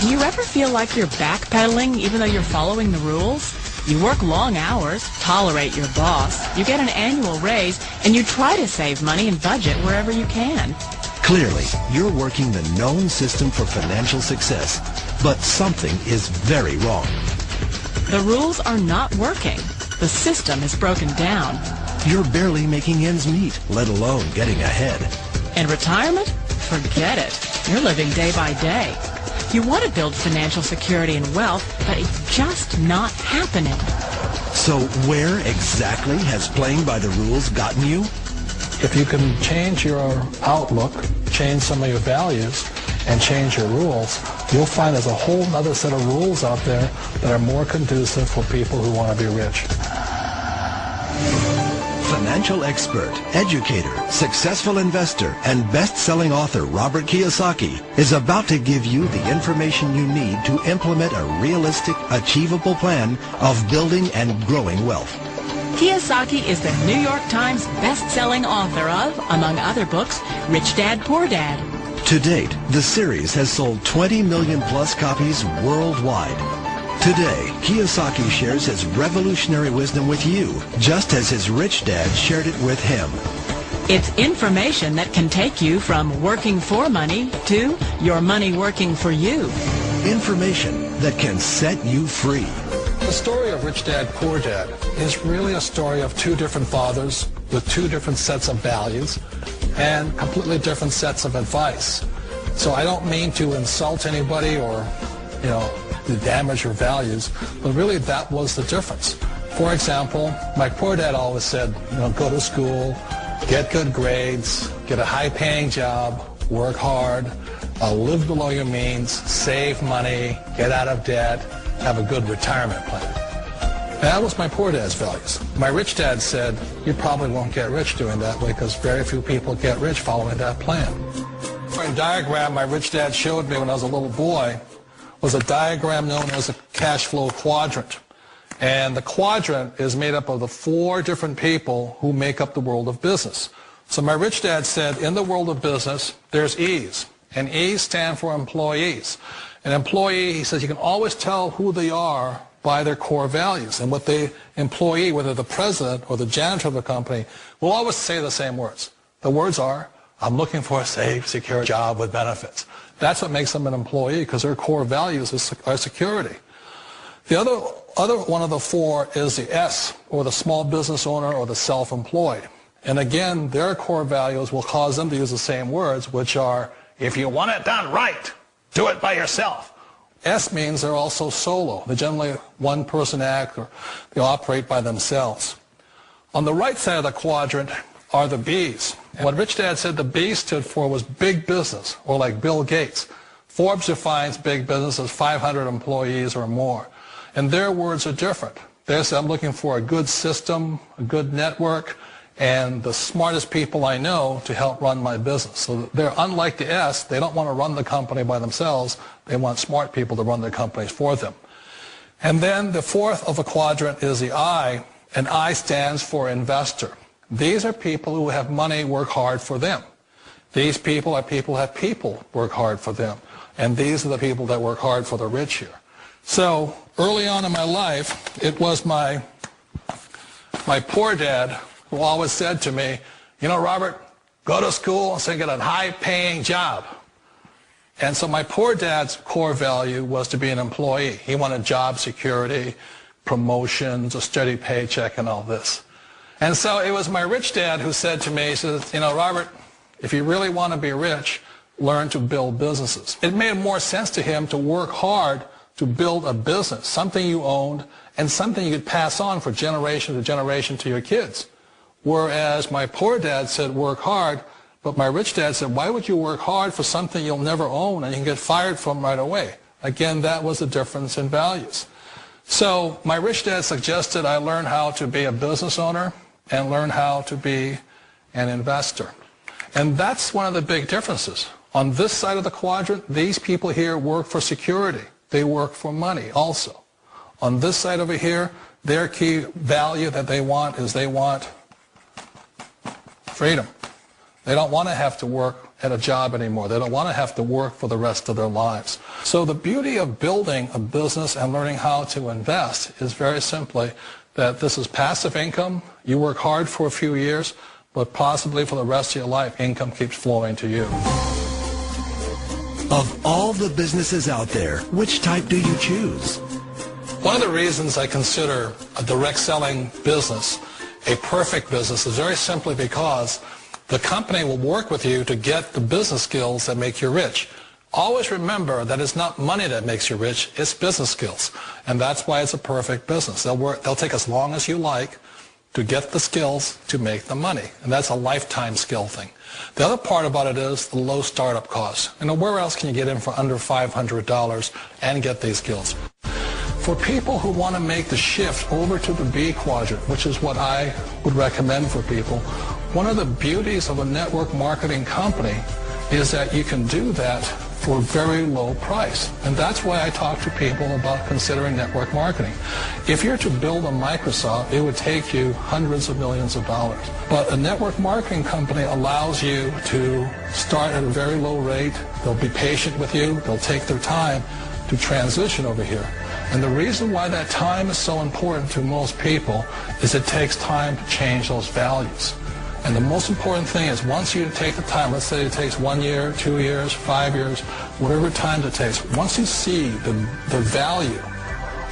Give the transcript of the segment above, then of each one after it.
Do you ever feel like you're backpedaling even though you're following the rules? You work long hours, tolerate your boss, you get an annual raise, and you try to save money and budget wherever you can. Clearly, you're working the known system for financial success, but something is very wrong. The rules are not working. The system is broken down. You're barely making ends meet, let alone getting ahead. And retirement? Forget it. You're living day by day. You want to build financial security and wealth, but it's just not happening. So where exactly has playing by the rules gotten you? If you can change your outlook, change some of your values, and change your rules, you'll find there's a whole other set of rules out there that are more conducive for people who want to be rich. Financial expert, educator, successful investor, and best-selling author Robert Kiyosaki is about to give you the information you need to implement a realistic, achievable plan of building and growing wealth. Kiyosaki is the New York Times best-selling author of, among other books, Rich Dad, Poor Dad. To date, the series has sold 20 million plus copies worldwide. Today, Kiyosaki shares his revolutionary wisdom with you, just as his rich dad shared it with him. It's information that can take you from working for money to your money working for you. Information that can set you free. The story of Rich Dad, Poor Dad is really a story of two different fathers with two different sets of values and completely different sets of advice. So I don't mean to insult anybody or, to damage your values, but really that was the difference. For example, my poor dad always said, go to school, get good grades, get a high-paying job, work hard, live below your means, save money, get out of debt, have a good retirement plan. That was my poor dad's values. My rich dad said, you probably won't get rich doing that way because very few people get rich following that plan. A diagram my rich dad showed me when I was a little boy was a diagram known as a cash flow quadrant. And the quadrant is made up of the four different people who make up the world of business. So my rich dad said, in the world of business, there's E's. And E's stand for employees. An employee, he says, you can always tell who they are by their core values. And what the employee, whether the president or the janitor of the company, will always say the same words. The words are, I'm looking for a safe, secure job with benefits. That's what makes them an employee, because their core values are security. The other one of the four is the S, or the small business owner or the self-employed. And again, their core values will cause them to use the same words, which are, if you want it done right, do it by yourself. S means they're also solo. They're generally one-person act, or they operate by themselves. On the right side of the quadrant are the B's. And what Rich Dad said the B stood for was big business, or like Bill Gates. Forbes defines big business as 500 employees or more. And their words are different. They say, I'm looking for a good system, a good network, and the smartest people I know to help run my business. So they're unlike the S. They don't want to run the company by themselves. They want smart people to run their companies for them. And then the fourth of a quadrant is the I, and I stands for investor. These are people who have money work hard for them. These people are people who have people work hard for them. And these are the people that work hard for the rich here. So early on in my life, it was my poor dad who always said to me, Robert, go to school and get a high-paying job. And so my poor dad's core value was to be an employee. He wanted job security, promotions, a steady paycheck, and all this. And so it was my rich dad who said to me, he says, Robert, if you really want to be rich, learn to build businesses. It made more sense to him to work hard to build a business, something you owned, and something you could pass on for generation to generation to your kids. Whereas my poor dad said work hard, but my rich dad said, why would you work hard for something you'll never own and you can get fired from right away? Again, that was the difference in values. So my rich dad suggested I learn how to be a business owner and learn how to be an investor. And that's one of the big differences. On this side of the quadrant, these people here work for security. They work for money also. On this side over here, their key value that they want is they want freedom. They don't want to have to work at a job anymore. They don't want to have to work for the rest of their lives. So the beauty of building a business and learning how to invest is very simply that this is passive income. You work hard for a few years, but possibly for the rest of your life, income keeps flowing to you. Of all the businesses out there, which type do you choose? One of the reasons I consider a direct selling business a perfect business is very simply because the company will work with you to get the business skills that make you rich. Always remember that it's not money that makes you rich, it's business skills. And that's why it's a perfect business. They'll take as long as you like to get the skills to make the money. And that's a lifetime skill thing. The other part about it is the low startup cost. You know, where else can you get in for under $500 and get these skills? For people who want to make the shift over to the B quadrant, which is what I would recommend for people, one of the beauties of a network marketing company is that you can do that for a very low price. And that's why I talk to people about considering network marketing. If you're to build a Microsoft, it would take you hundreds of millions of dollars. But a network marketing company allows you to start at a very low rate. They'll be patient with you. They'll take their time to transition over here. And the reason why that time is so important to most people is it takes time to change those values. And the most important thing is once you take the time, let's say it takes 1 year, 2 years, 5 years, whatever time it takes, once you see the value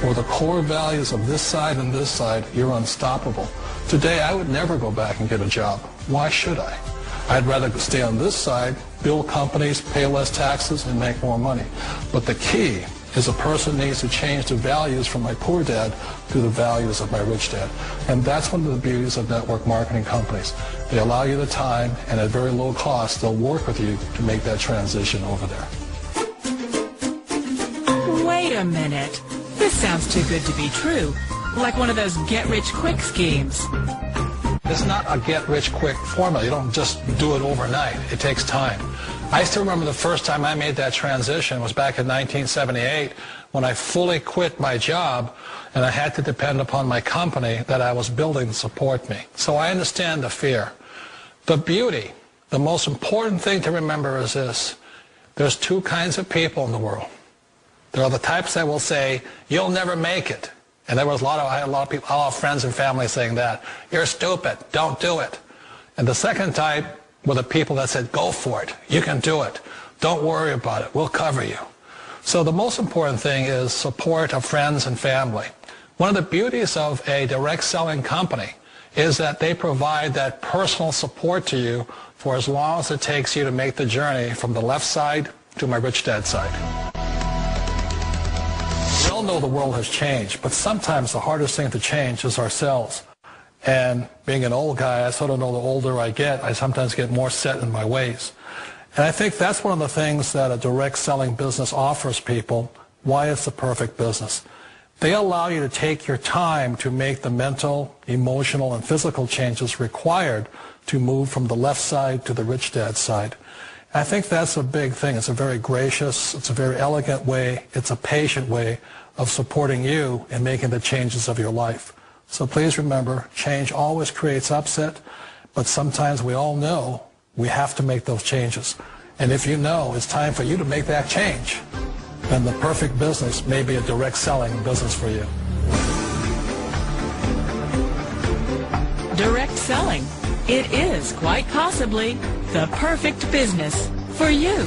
or the core values of this side and this side, you're unstoppable. Today, I would never go back and get a job. Why should I? I'd rather stay on this side, build companies, pay less taxes, and make more money. But the key is a person needs to change the values from my poor dad to the values of my rich dad. And that's one of the beauties of network marketing companies. They allow you the time, and at very low cost, they'll work with you to make that transition over there. Wait a minute. This sounds too good to be true. Like one of those get-rich-quick schemes. It's not a get-rich-quick formula. You don't just do it overnight. It takes time. I still remember the first time I made that transition was back in 1978 when I fully quit my job and I had to depend upon my company that I was building to support me. So I understand the fear. The beauty, the most important thing to remember is this. There's two kinds of people in the world. There are the types that will say, you'll never make it. And I had a lot of people, a lot of friends and family saying that. You're stupid. Don't do it. And the second type were the people that said, go for it. You can do it. Don't worry about it. We'll cover you. So the most important thing is support of friends and family. One of the beauties of a direct selling company is that they provide that personal support to you for as long as it takes you to make the journey from the left side to my rich dad side. We all know the world has changed, but sometimes the hardest thing to change is ourselves. And being an old guy, I sort of know the older I get, I sometimes get more set in my ways. And I think that's one of the things that a direct selling business offers people, why it's the perfect business. They allow you to take your time to make the mental, emotional, and physical changes required to move from the left side to the rich dad side. And I think that's a big thing. It's a very gracious, it's a very elegant way, it's a patient way of supporting you in making the changes of your life. So please remember, change always creates upset, but sometimes we all know we have to make those changes. And if you know it's time for you to make that change, then the perfect business may be a direct selling business for you. Direct selling. It is quite possibly the perfect business for you.